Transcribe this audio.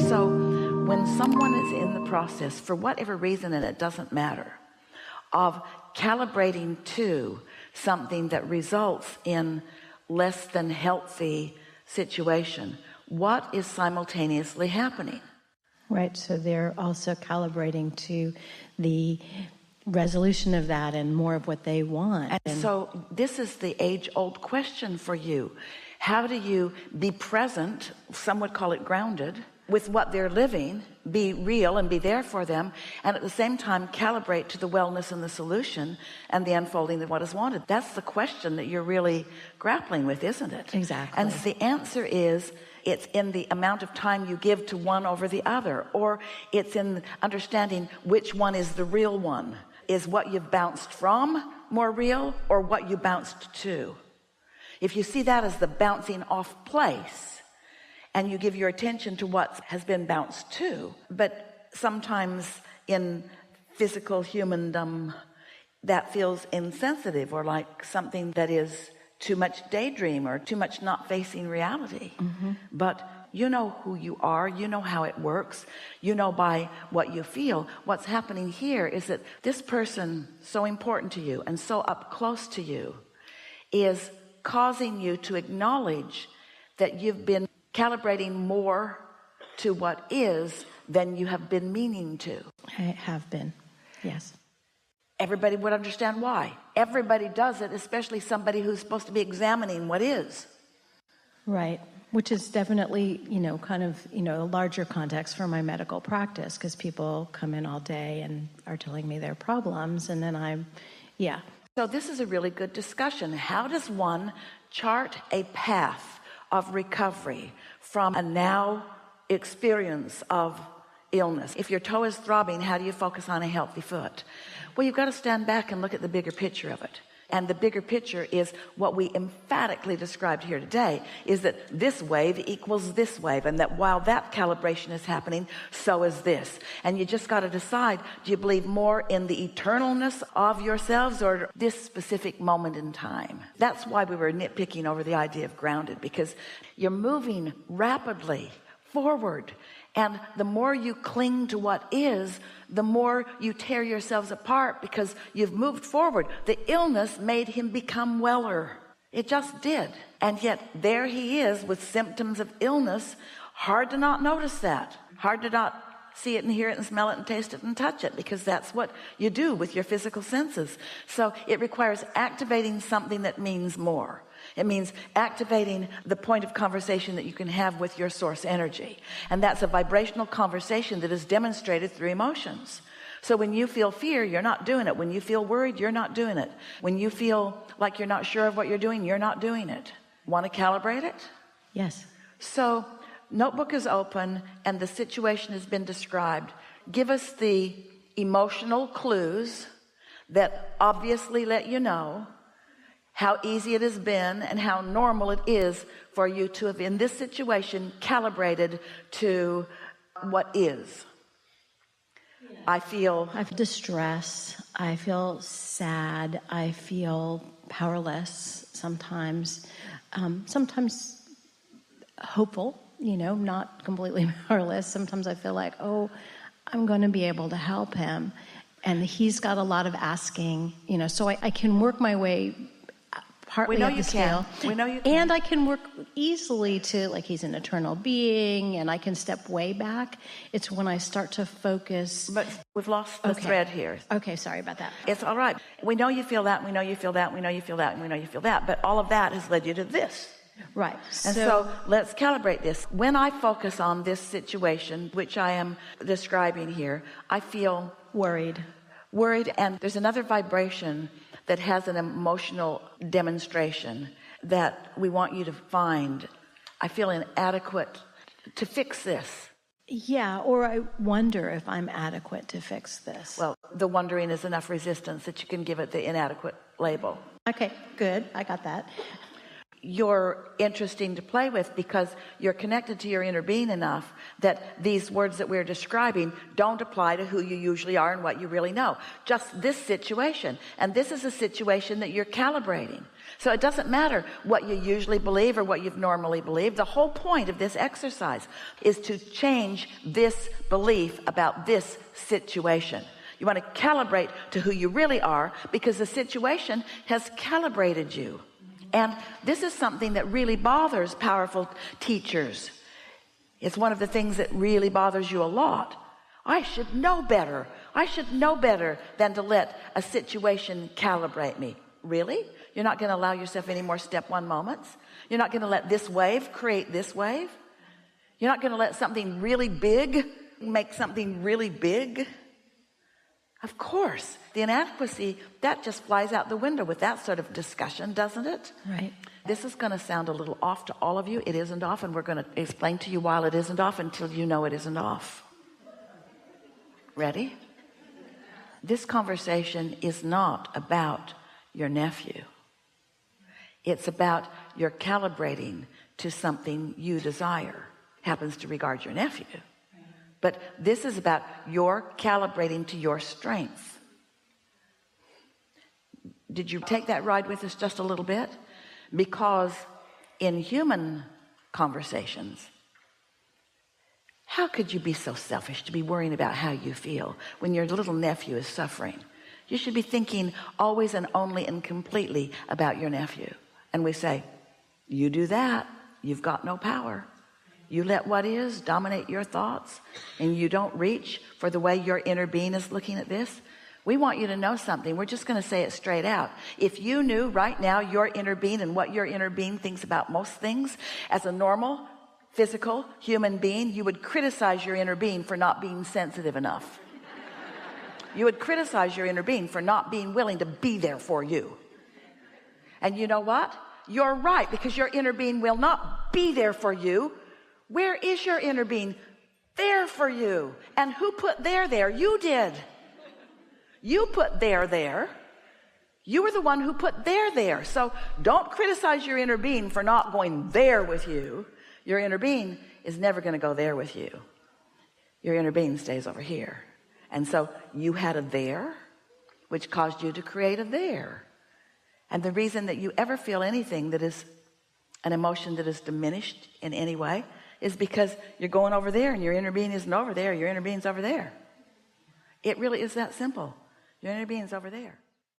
So when someone is in the process, for whatever reason, and it doesn't matter, of calibrating to something that results in less than healthy situation, what is simultaneously happening? Right, so they're also calibrating to the resolution of that and more of what they want. And so this is the age-old question for you. How do you be present, some would call it grounded, with what they're living, be real and be there for them, and at the same time calibrate to the wellness and the solution and the unfolding of what is wanted? That's the question that you're really grappling with, isn't it? Exactly. And the answer is, it's in the amount of time you give to one over the other, or it's in understanding which one is the real one. Is what you've bounced from more real, or what you bounced to? If you see that as the bouncing off place, and you give your attention to what has been bounced to, but sometimes in physical humandom that feels insensitive, or like something that is too much daydream or too much not facing reality. But you know who you are, you know how it works, you know by what you feel. What's happening here is that this person, so important to you and so up close to you, is causing you to acknowledge that you've been calibrating more to what is than you have been meaning to. I have been, yes. Everybody would understand why. Everybody does it, especially somebody who's supposed to be examining what is. Right, which is definitely, kind of, a larger context for my medical practice, because people come in all day and are telling me their problems, and then So this is a really good discussion. How does one chart a path of recovery from a now experience of illness? If your toe is throbbing, how do you focus on a healthy foot? Well, you've got to stand back and look at the bigger picture of it. And the bigger picture is what we emphatically described here today, is that this wave equals this wave, and that while that calibration is happening, so is this. And you just got to decide, do you believe more in the eternalness of yourselves or this specific moment in time? That's why we were nitpicking over the idea of grounded, because you're moving rapidly forward. And the more you cling to what is, the more you tear yourselves apart, because you've moved forward. The illness made him become weller. It just did. And yet there he is with symptoms of illness. Hard to not notice that. Hard to not see it and hear it and smell it and taste it and touch it, because that's what you do with your physical senses. So it requires activating something that means more. It means activating the point of conversation that you can have with your source energy. And that's a vibrational conversation that is demonstrated through emotions. So when you feel fear, you're not doing it. When you feel worried, you're not doing it. When you feel like you're not sure of what you're doing, you're not doing it. Want to calibrate it? Yes. So notebook is open and the situation has been described. Give us the emotional clues that obviously let you know how easy it has been and how normal it is for you to have, in this situation, calibrated to what is. I feel distress. I feel sad. I feel powerless sometimes. Sometimes hopeful, not completely powerless. Sometimes I feel like, I'm going to be able to help him. And he's got a lot of asking, so I can work my way partly up the scale. We know you can. And I can work easily to, like, he's an eternal being, and I can step way back. It's when I start to focus. But we've lost the thread here. Okay, sorry about that. It's all right. We know you feel that, we know you feel that, we know you feel that, and we know you feel that. But all of that has led you to this. Right. And so let's calibrate this. When I focus on this situation, which I am describing here, I feel worried. And there's another vibration that has an emotional demonstration that we want you to find. I feel inadequate to fix this. Yeah, or I wonder if I'm adequate to fix this. Well, the wondering is enough resistance that you can give it the inadequate label. Okay, good. I got that. you're interesting to play with, because you're connected to your inner being enough that these words that we're describing don't apply to who you usually are and what you really know. Just this situation. And this is a situation that you're calibrating. So it doesn't matter what you usually believe or what you've normally believed. The whole point of this exercise is to change this belief about this situation. You want to calibrate to who you really are, because the situation has calibrated you. And this is something that really bothers powerful teachers. It's one of the things that really bothers you a lot. I should know better. I should know better than to let a situation calibrate me. Really? You're not going to allow yourself any more step one moments? You're not going to let this wave create this wave? You're not going to let something really big make something really big? Of course, the inadequacy, that just flies out the window with that sort of discussion, doesn't it? Right. This is going to sound a little off to all of you. It isn't off, and we're going to explain to you why it isn't off until you know it isn't off. Ready? This conversation is not about your nephew. It's about your calibrating to something you desire. Happens to regard your nephew. But this is about your calibrating to your strengths. Did you take that ride with us just a little bit? Because in human conversations, how could you be so selfish to be worrying about how you feel when your little nephew is suffering? You should be thinking always and only and completely about your nephew. And we say, you do that, you've got no power. You let what is dominate your thoughts, and you don't reach for the way your inner being is looking at this. We want you to know something. We're just going to say it straight out. If you knew right now your inner being and what your inner being thinks about most things, as a normal, physical, human being, you would criticize your inner being for not being sensitive enough. You would criticize your inner being for not being willing to be there for you. And you know what? You're right, because your inner being will not be there for you. Where is your inner being? There for you. And who put there? You did. You put there. You were the one who put there. So don't criticize your inner being for not going there with you. Your inner being is never going to go there with you. Your inner being stays over here. And so you had a there, which caused you to create a there. And the reason that you ever feel anything that is an emotion that is diminished in any way is because you're going over there, and your inner being isn't over there. Your inner being's over there. It really is that simple. Your inner being's over there.